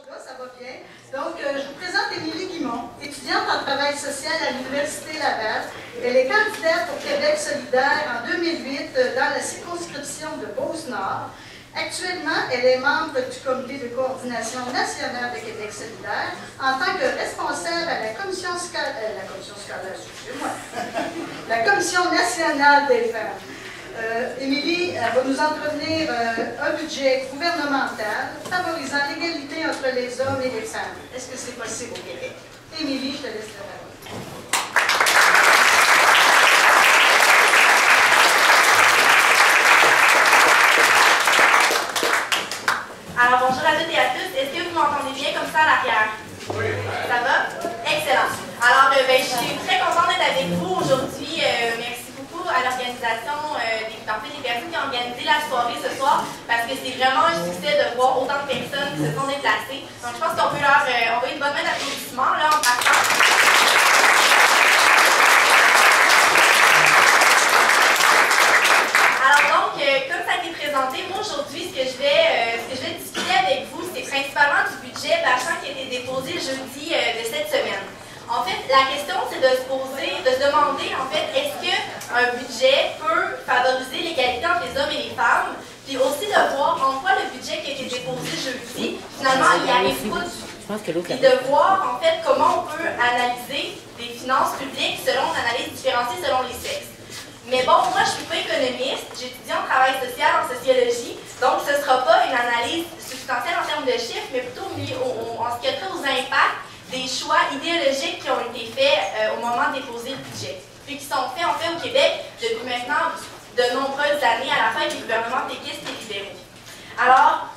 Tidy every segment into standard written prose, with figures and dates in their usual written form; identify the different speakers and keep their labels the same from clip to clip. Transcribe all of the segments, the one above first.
Speaker 1: là, ça va bien. Donc, je vous présente Émilie Guimont, étudiante en travail social à l'Université Laval. Elle est candidate au Québec solidaire en 2008 dans la circonscription de Beauce-Nord. Actuellement, elle est membre du comité de coordination nationale de Québec solidaire en tant que responsable à la commission nationale des femmes. Émilie va nous entretenir un budget gouvernemental favorisant l'égalité entre les hommes et les femmes. Est-ce que c'est possible au Québec? Émilie, je te laisse la parole.
Speaker 2: Alors bonjour à toutes et à tous. Est-ce que vous m'entendez bien comme ça à l'arrière?
Speaker 3: Oui.
Speaker 2: Ça va? Excellent. Alors je suis très contente d'être avec vous aujourd'hui. Merci beaucoup à l'organisation, des personnes qui ont organisé la soirée ce soir, parce que c'est vraiment un succès de voir autant de personnes qui se sont déplacées. Donc je pense qu'on peut leur envoyer une bonne main d'applaudissements là en partant. Alors donc, comme ça a été présenté, moi aujourd'hui, ce que je vais discuter avec vous, c'est principalement du budget Bachand qui a été déposé jeudi de cette semaine. En fait, la question, c'est de se demander, en fait, est-ce qu'un budget peut favoriser l'égalité entre les hommes et les femmes, puis aussi de voir en quoi le budget qui a été déposé jeudi, finalement, il n'y arrive pas du tout. Et de voir, en fait, comment on peut analyser des finances publiques selon une analyse différenciée selon les sexes. Mais bon, moi, je ne suis pas économiste, j'étudie en travail social, en sociologie, donc ce ne sera pas une analyse substantielle en termes de chiffres, mais plutôt en ce qui a trait aux impacts des choix idéologiques qui ont été faits au moment de déposer le budget, puis qui sont faits en fait au Québec depuis maintenant de nombreuses années à la fin des gouvernements péquistes et libéraux. Alors,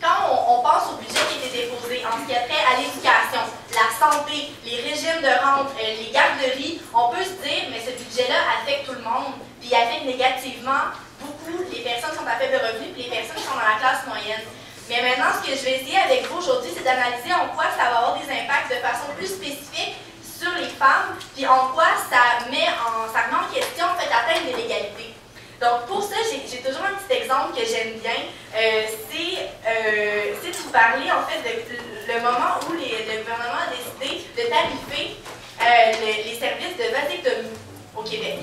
Speaker 2: quand on pense au budget qui a été déposé en ce qui a trait à l'éducation, la santé, les régimes de rente, les garderies, on peut se dire, mais ce budget-là affecte tout le monde, puis il affecte négativement beaucoup les personnes qui sont à faible revenu, puis les personnes qui sont dans la classe moyenne. Mais maintenant, ce que je vais essayer avec vous aujourd'hui, c'est d'analyser en quoi ça va avoir des impacts de façon plus spécifique sur les femmes, puis en quoi ça remet en question en fait, l'atteinte de l'égalité. Donc pour ça, j'ai toujours un petit exemple que j'aime bien, c'est de vous parler en fait de le moment où le gouvernement a décidé de tarifer les services de vasectomie au Québec,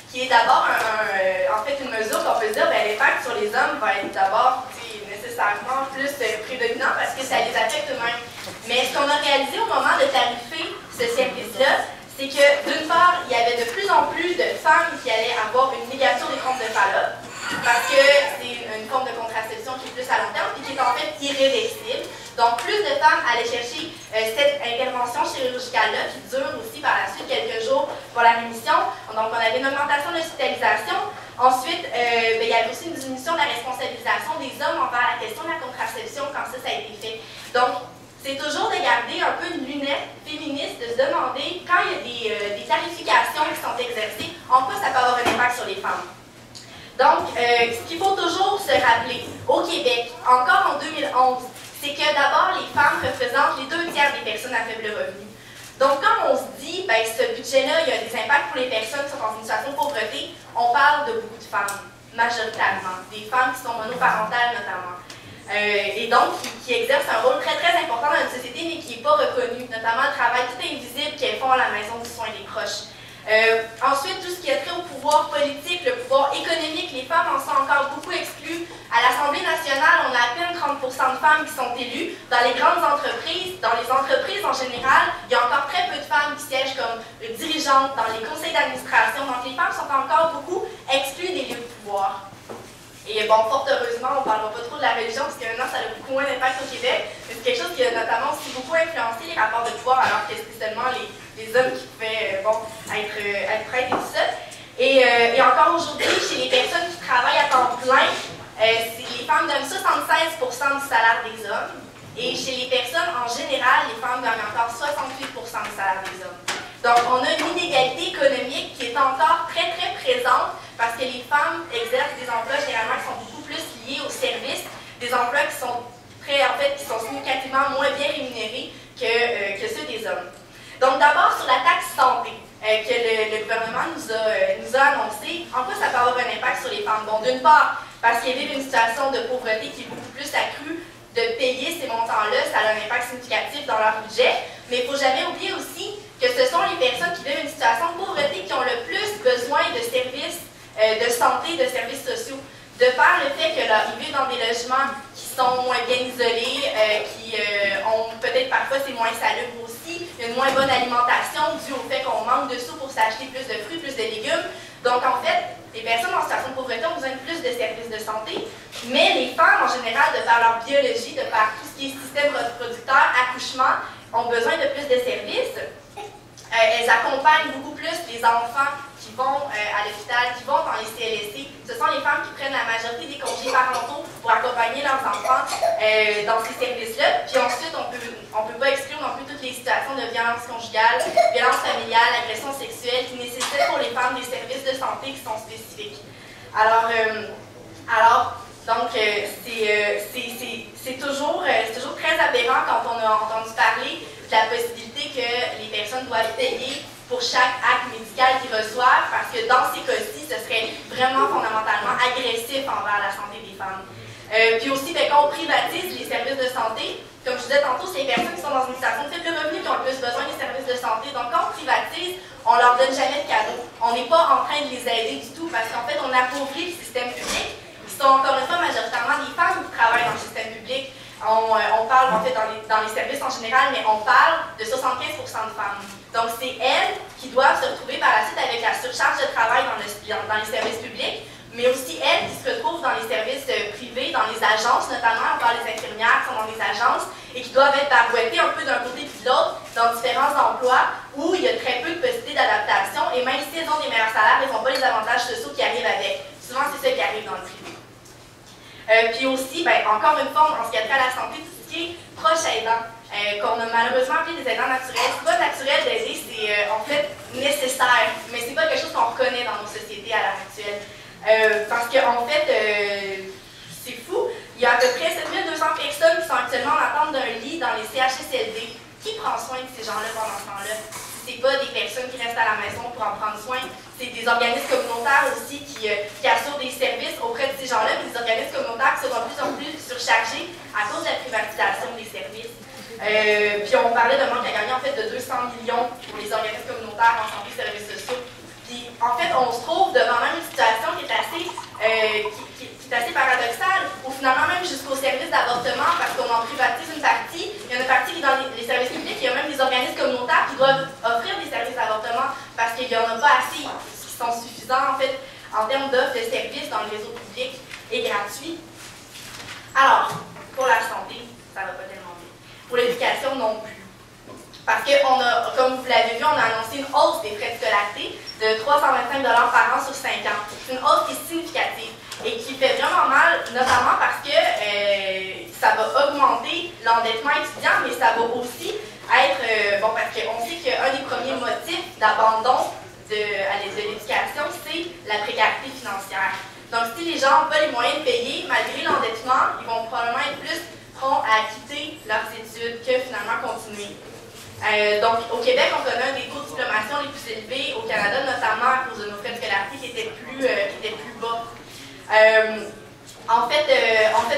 Speaker 2: qui est d'abord en fait une mesure qu'on peut dire, l'impact sur les hommes va être d'abord nécessairement plus prédominant parce que ça les affecte eux-mêmes. Mais ce qu'on a réalisé au moment de tarifer ce service-là, c'est que d'une part, il y avait de plus en plus de femmes qui allaient avoir une ligature des trompes de Fallope, parce que c'est une forme de contraception qui est plus à long terme et qui est en fait irréversible. Donc plus de femmes allaient chercher cette intervention chirurgicale-là qui dure aussi par la suite quelques jours pour la rémission. Donc on avait une augmentation de l'hospitalisation. Ensuite, il y avait aussi une diminution de la responsabilisation des hommes envers la question de la contraception quand ça a été fait. Donc, c'est toujours de garder un peu une lunette féministe, de se demander, quand il y a des tarifications qui sont exercées, en quoi ça peut avoir un impact sur les femmes. Donc, ce qu'il faut toujours se rappeler, au Québec, encore en 2011, c'est que d'abord, les femmes représentent les 2 tiers des personnes à faible revenu. Donc, quand on se dit, ce budget-là, il y a des impacts pour les personnes qui sont dans une situation de pauvreté, on parle de beaucoup de femmes, majoritairement, des femmes qui sont monoparentales notamment. Et donc, qui exercent un rôle très très important dans notre société, mais qui n'est pas reconnu, notamment le travail tout invisible qu'elles font à la maison du soin des proches. Ensuite, tout ce qui a trait au pouvoir politique, le pouvoir économique, les femmes en sont encore beaucoup exclues. À l'Assemblée nationale, on a à peine 30% de femmes qui sont élues. Dans les grandes entreprises, dans les entreprises en général, il y a encore très peu de femmes qui siègent comme dirigeantes dans les conseils d'administration. Donc les femmes sont encore beaucoup exclues des lieux de pouvoir. Et bon, fort heureusement, on ne parlera pas trop de la religion, parce que maintenant, ça a beaucoup moins d'impact au Québec. Mais c'est quelque chose qui a notamment aussi beaucoup influencé les rapports de pouvoir, alors que c'était seulement les hommes qui pouvaient être prêtres et tout ça. Et encore aujourd'hui, chez les personnes qui travaillent à temps plein, les femmes donnent 76% du salaire des hommes. Et chez les personnes, en général, les femmes gagnent encore 68% du salaire des hommes. Donc, on a une inégalité économique qui est encore très, très présente parce que les femmes exercent des emplois généralement qui sont beaucoup plus liés aux services, des emplois qui sont significativement moins bien rémunérés que ceux des hommes. Donc, d'abord, sur la taxe santé que le gouvernement nous a annoncé, en quoi ça peut avoir un impact sur les femmes? Bon, d'une part, parce qu'elles vivent une situation de pauvreté qui est beaucoup plus accrue de payer ces montants-là, ça a un impact significatif dans leur budget. Mais il ne faut jamais oublier aussi que ce sont les personnes qui vivent une situation de pauvreté qui ont le plus besoin de services de santé, de services sociaux. De par le fait qu'ils vivent dans des logements qui sont moins bien isolés, qui ont peut-être parfois c'est moins salubre aussi, une moins bonne alimentation due au fait qu'on manque de sous pour s'acheter plus de fruits, plus de légumes. Donc en fait, les personnes en situation de pauvreté ont besoin de plus de services de santé, mais les femmes en général, de par leur biologie, de par tout ce qui est système reproducteur, accouchement, ont besoin de plus de services. Elles accompagnent beaucoup plus les enfants qui vont à l'hôpital, qui vont dans les CLSC. Ce sont les femmes qui prennent la majorité des congés parentaux pour accompagner leurs enfants dans ces services-là. Puis ensuite, on peut pas exclure non plus toutes les situations de violence conjugale, violence familiale, agression sexuelle qui nécessitent pour les femmes des services de santé qui sont spécifiques. Alors donc, c'est toujours très aberrant quand on a entendu parler de la possibilité que les personnes doivent payer pour chaque acte médical qu'ils reçoivent, parce que dans ces cas-ci, ce serait vraiment fondamentalement agressif envers la santé des femmes. Puis aussi, quand on privatise les services de santé, comme je disais tantôt, c'est les personnes qui sont dans une situation de faible revenu qui ont le plus besoin des services de santé. Donc, quand on privatise, on leur donne jamais de cadeaux. On n'est pas en train de les aider du tout, parce qu'en fait, on appauvrit le système public. Ils sont encore une fois majoritairement des femmes qui travaillent dans le système public. On parle en fait dans les services en général, mais on parle de 75% de femmes. Donc c'est elles qui doivent se retrouver par la suite avec la surcharge de travail dans les services publics, mais aussi elles qui se retrouvent dans les services privés, dans les agences, notamment on parle des infirmières qui sont dans les agences et qui doivent être barouettées un peu d'un côté puis de l'autre dans différents emplois où il y a très peu de possibilités d'adaptation et même si elles ont des meilleurs salaires, elles n'ont pas les avantages sociaux qui arrivent avec. Souvent c'est ça qui arrive dans le privé. Puis aussi, encore une fois, en ce qui a trait à la santé, tout ce qui est proche aidant, qu'on a malheureusement appelé des aidants naturels. C'est pas naturel d'aider, c'est en fait nécessaire, mais c'est pas quelque chose qu'on reconnaît dans nos sociétés à l'heure actuelle. Parce qu'en fait, c'est fou, il y a à peu près 7200 personnes qui sont actuellement en attente d'un lit dans les CHSLD. Qui prend soin de ces gens-là pendant ce temps-là? C'est pas des personnes qui restent à la maison pour en prendre soin, c'est des organismes communautaires aussi qui assurent des services auprès de ces gens-là, mais des organismes communautaires qui sont de plus en plus surchargés à cause de la privatisation des services. Puis on parlait d'un manque à gagner en fait de 200 millions pour les organismes communautaires en santé et services sociaux. Puis en fait, on se trouve devant même une situation qui est assez paradoxale, où finalement même jusqu'au service d'avortement, parce qu'on en privatise une partie, il y en a une partie qui est dans les services publics, il y a même des organismes communautaires qui doivent offrir des services d'avortement parce qu'il n'y en a pas assez qui sont suffisants en fait en termes d'offres de services dans le réseau public et gratuit. Alors, pour la santé, ça ne va pas tellement bien. Pour l'éducation non plus. Parce que, comme vous l'avez vu, on a annoncé une hausse des frais de scolarité de 325 $ par an sur 5 ans. C'est une hausse qui est significative et qui fait vraiment mal, notamment parce que ça va augmenter l'endettement étudiant, mais ça va aussi être, parce qu'on sait qu'un des premiers motifs d'abandon de l'éducation, c'est la précarité financière. Donc, si les gens n'ont pas les moyens de payer, malgré l'endettement, ils vont probablement être plus prompts à quitter leurs études que finalement continuer. Donc, au Québec, on connaît un des taux de diplomation les plus élevés, au Canada notamment à cause de nos frais de scolarité qui étaient plus bas. En fait,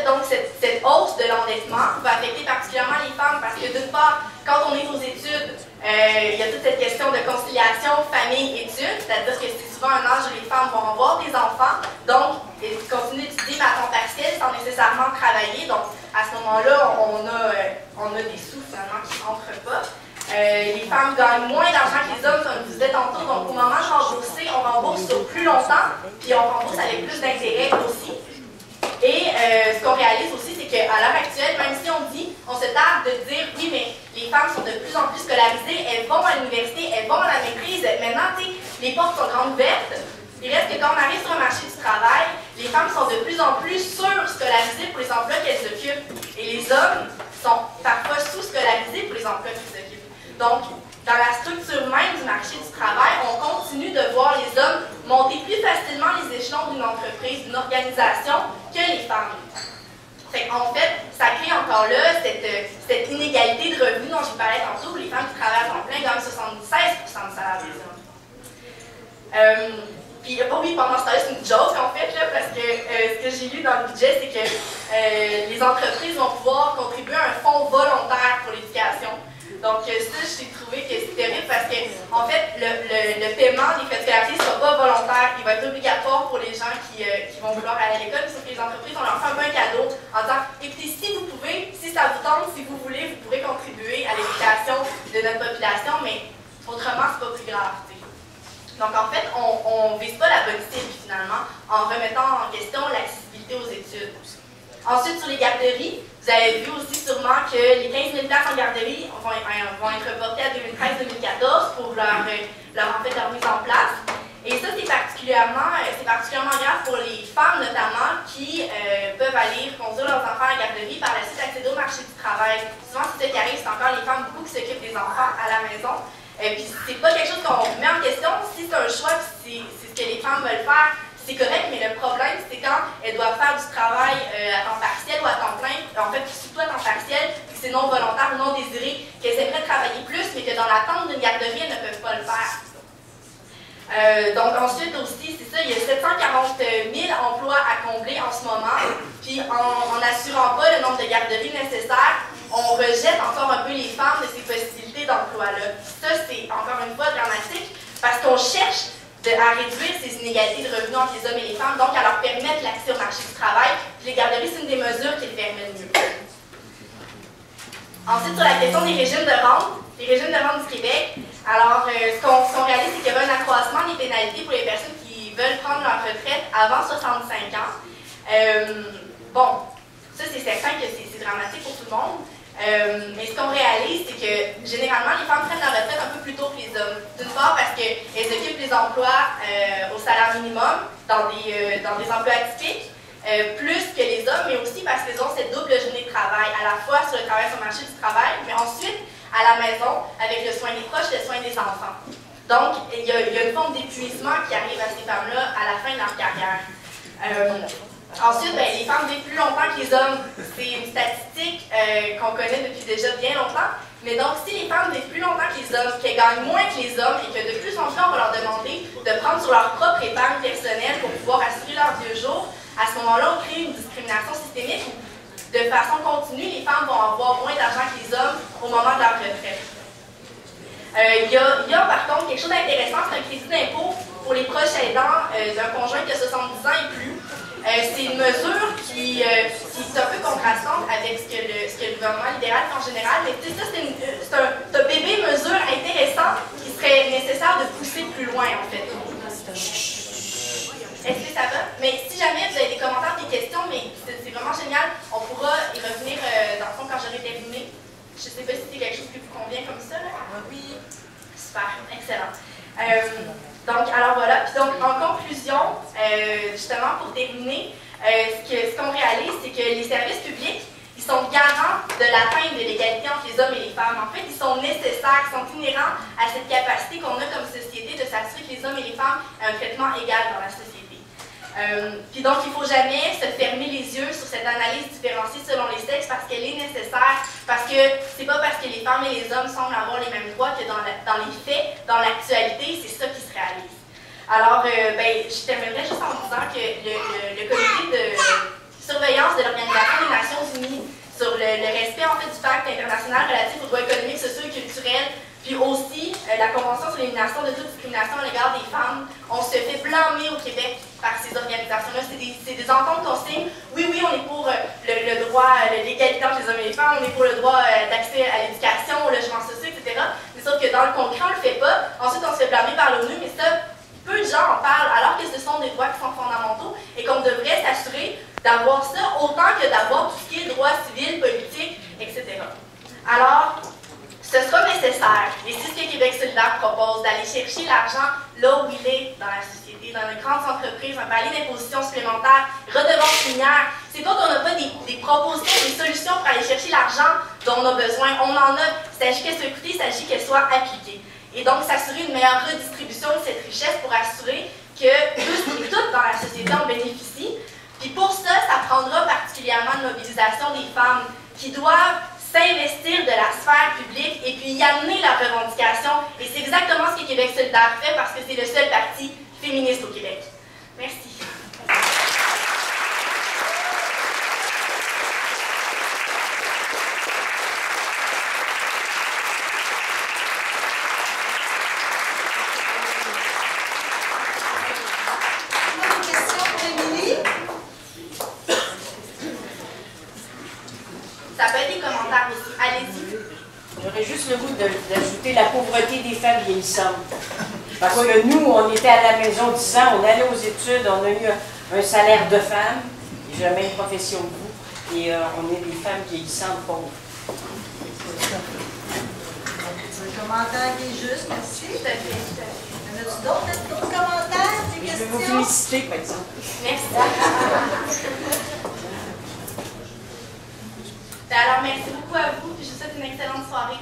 Speaker 2: donc, cette hausse de l'endettement va affecter particulièrement les femmes parce que d'une part, quand on est aux études, il y a toute cette question de conciliation famille-études, c'est-à-dire que c'est souvent un âge où les femmes vont avoir des enfants, donc continuer d'étudier à temps partiel sans nécessairement travailler. Donc, à ce moment-là, on a des sous finalement qui ne rentrent pas. Les femmes gagnent moins d'argent que les hommes, comme je vous disais tantôt, donc au moment de rembourser, on rembourse sur plus longtemps, puis on rembourse avec plus d'intérêt aussi. Et ce qu'on réalise aussi, c'est qu'à l'heure actuelle, même si on se tarde de dire, oui, mais les femmes sont de plus en plus scolarisées, elles vont à l'université, elles vont à la maîtrise, maintenant, les portes sont grandes ouvertes. Il reste que quand on arrive sur le marché du travail, les femmes sont de plus en plus sur-scolarisées pour les emplois qu'elles occupent. Et les hommes sont parfois sous-scolarisés pour les emplois qu'ils occupent. Donc, dans la structure même du marché du travail, on continue de voir les hommes monter plus facilement les échelons d'une entreprise, d'une organisation, que les femmes. En fait, ça crée encore là cette inégalité de revenus dont je vous parlais tantôt, où les femmes qui travaillent à temps plein gagnent 76% de salaire des hommes. Puis oui, pendant ce temps-là, c'est une joke en fait, là, parce que ce que j'ai lu dans le budget, c'est que les entreprises vont pouvoir contribuer à un fonds volontaire pour l'éducation. Donc ça, j'ai trouvé que c'est terrible parce que, en fait, le paiement des frais de scolarité ne sera pas volontaire, il va être obligatoire pour les gens qui vont vouloir aller à l'école, sauf que les entreprises, on leur fait un peu un cadeau en disant, écoutez, si vous pouvez, si ça vous tente, si vous voulez, vous pourrez contribuer à l'éducation de notre population, mais autrement, c'est pas plus grave. T'sais. Donc en fait, on ne vise pas la bonne cible finalement, en remettant en question l'accessibilité aux études. Ensuite, sur les garderies, vous avez vu aussi sûrement que les 15 000 places en garderie vont être reportées à 2013-2014 pour leur mise en place. Et ça, c'est particulièrement grave pour les femmes notamment qui peuvent aller conduire leurs enfants à la garderie, par la suite accéder au marché du travail. Souvent, c'est ça qui arrive, c'est encore les femmes beaucoup qui s'occupent des enfants à la maison. Puis c'est pas quelque chose qu'on met en question. Si c'est un choix, c'est ce que les femmes veulent faire, c'est correct, mais le problème, c'est quand elles doivent faire du travail à temps partiel ou à temps plein, en fait, surtout à temps partiel, puis c'est non volontaire ou non désiré, qu'elles aimeraient travailler plus, mais que dans l'attente d'une garderie, elles ne peuvent pas le faire. Donc ensuite aussi, c'est ça, il y a 740 000 emplois à combler en ce moment, puis en n'assurant pas le nombre de garderies nécessaires, on rejette encore un peu les femmes de ces possibilités d'emploi-là. Ça, c'est encore une fois dramatique, parce qu'on cherche à réduire ces inégalités de revenus entre les hommes et les femmes, donc à leur permettre l'accès au marché du travail. Puis les garderies, c'est une des mesures qui le permettent mieux. Ensuite, sur la question des régimes de rente, les régimes de rente du Québec, alors ce qu'on réalise, c'est qu'il y avait un accroissement des pénalités pour les personnes qui veulent prendre leur retraite avant 65 ans. Bon, ça c'est certain que c'est dramatique pour tout le monde. Mais ce qu'on réalise, c'est que généralement, les femmes prennent leur retraite un peu plus tôt que les hommes. D'une part parce qu'elles occupent des emplois au salaire minimum, dans des emplois atypiques, plus que les hommes, mais aussi parce qu'elles ont cette double journée de travail, à la fois sur le travail sur le marché du travail, mais ensuite à la maison, avec le soin des proches, le soin des enfants. Donc, il y a une forme d'épuisement qui arrive à ces femmes-là à la fin de leur carrière. Ensuite, les femmes vivent plus longtemps que les hommes. C'est une statistique qu'on connaît depuis déjà bien longtemps. Mais donc, si les femmes vivent plus longtemps que les hommes, qu'elles gagnent moins que les hommes et que de plus en plus on va leur demander de prendre sur leur propre épargne personnelle pour pouvoir assurer leurs vieux jours, à ce moment-là, on crée une discrimination systémique où, de façon continue, les femmes vont avoir moins d'argent que les hommes au moment de leur retraite. Il y a par contre quelque chose d'intéressant, c'est un crédit d'impôt pour les proches aidants d'un conjoint qui a 70 ans et plus. C'est une mesure qui est un peu contrastante avec ce que le gouvernement libéral fait en général, mais ça, c'est un bébé mesure intéressant qui serait nécessaire de pousser plus loin, en fait. Est-ce que ça va? Mais si jamais vous avez des commentaires, des questions, mais c'est vraiment génial, on pourra y revenir dans le fond quand j'aurai terminé. Je ne sais pas si c'est quelque chose qui vous convient comme ça, là. Oui. Super, excellent. Donc, alors voilà. Puis donc, en conclusion, justement, pour terminer, ce qu'on réalise, c'est que les services publics, ils sont garants de l'atteinte de l'égalité entre les hommes et les femmes. En fait, ils sont nécessaires, ils sont inhérents à cette capacité qu'on a comme société de s'assurer que les hommes et les femmes aient un traitement égal dans la société. Puis donc, il ne faut jamais se fermer les yeux sur cette analyse différenciée selon les sexes parce qu'elle est nécessaire, parce que c'est pas parce que les femmes et les hommes semblent avoir les mêmes droits que dans les faits, dans l'actualité, c'est ça qui se réalise. Alors, je terminerai juste en disant que le comité de surveillance de l'Organisation des Nations Unies sur le respect en fait du pacte international relatif aux droits économiques, sociaux et culturels, puis aussi la Convention sur l'élimination de toute discrimination à l'égard des femmes, on se fait blâmer au Québec par ces organisations-là. C'est des ententes qu'on signe. Oui, on est pour le droit, l'égalité entre les hommes et les femmes, on est pour le droit d'accès à l'éducation, au logement social, etc. Mais sauf que dans le concret, on ne le fait pas. Ensuite, on se fait blâmer par l'ONU, mais ça, peu de gens en parlent, alors que ce sont des droits qui sont fondamentaux et qu'on devrait s'assurer d'avoir ça autant que d'avoir tout ce qui est droit civil, politique, etc. Alors, ce sera nécessaire, et c'est ce que Québec solidaire propose, d'aller chercher l'argent là où il est dans la société, dans les grandes entreprises, un palier d'imposition supplémentaire, redevance minière. C'est pas qu'on n'a pas des propositions, des solutions pour aller chercher l'argent dont on a besoin. On en a. Il s'agit qu'elle soit écoutée, il s'agit qu'elle soit appliquée. Et donc, s'assurer une meilleure redistribution de cette richesse pour assurer que tous et toutes dans la société en bénéficient. Puis pour ça, ça prendra particulièrement une mobilisation des femmes qui doivent s'investir de la sphère publique et puis y amener leurs revendications. Et c'est exactement ce que Québec solidaire fait parce que c'est le seul parti féministes au Québec. Merci. Ça peut être des commentaires aussi. Allez-y.
Speaker 3: J'aurais juste le goût d'ajouter la pauvreté des femmes vieillissantes. Parce que nous, on était à la maison 10 ans, on allait aux études, on a eu un salaire de femme, j'ai la même profession que vous, et on est des femmes vieillissantes pauvres.
Speaker 1: C'est un commentaire qui est juste, merci.
Speaker 2: Tout à fait, tout à fait.
Speaker 1: Y en a-tu d'autres commentaires, des
Speaker 3: Je
Speaker 1: questions?
Speaker 3: vais vous féliciter, par exemple.
Speaker 2: Merci. Alors, merci beaucoup à vous. Je vous souhaite une excellente soirée.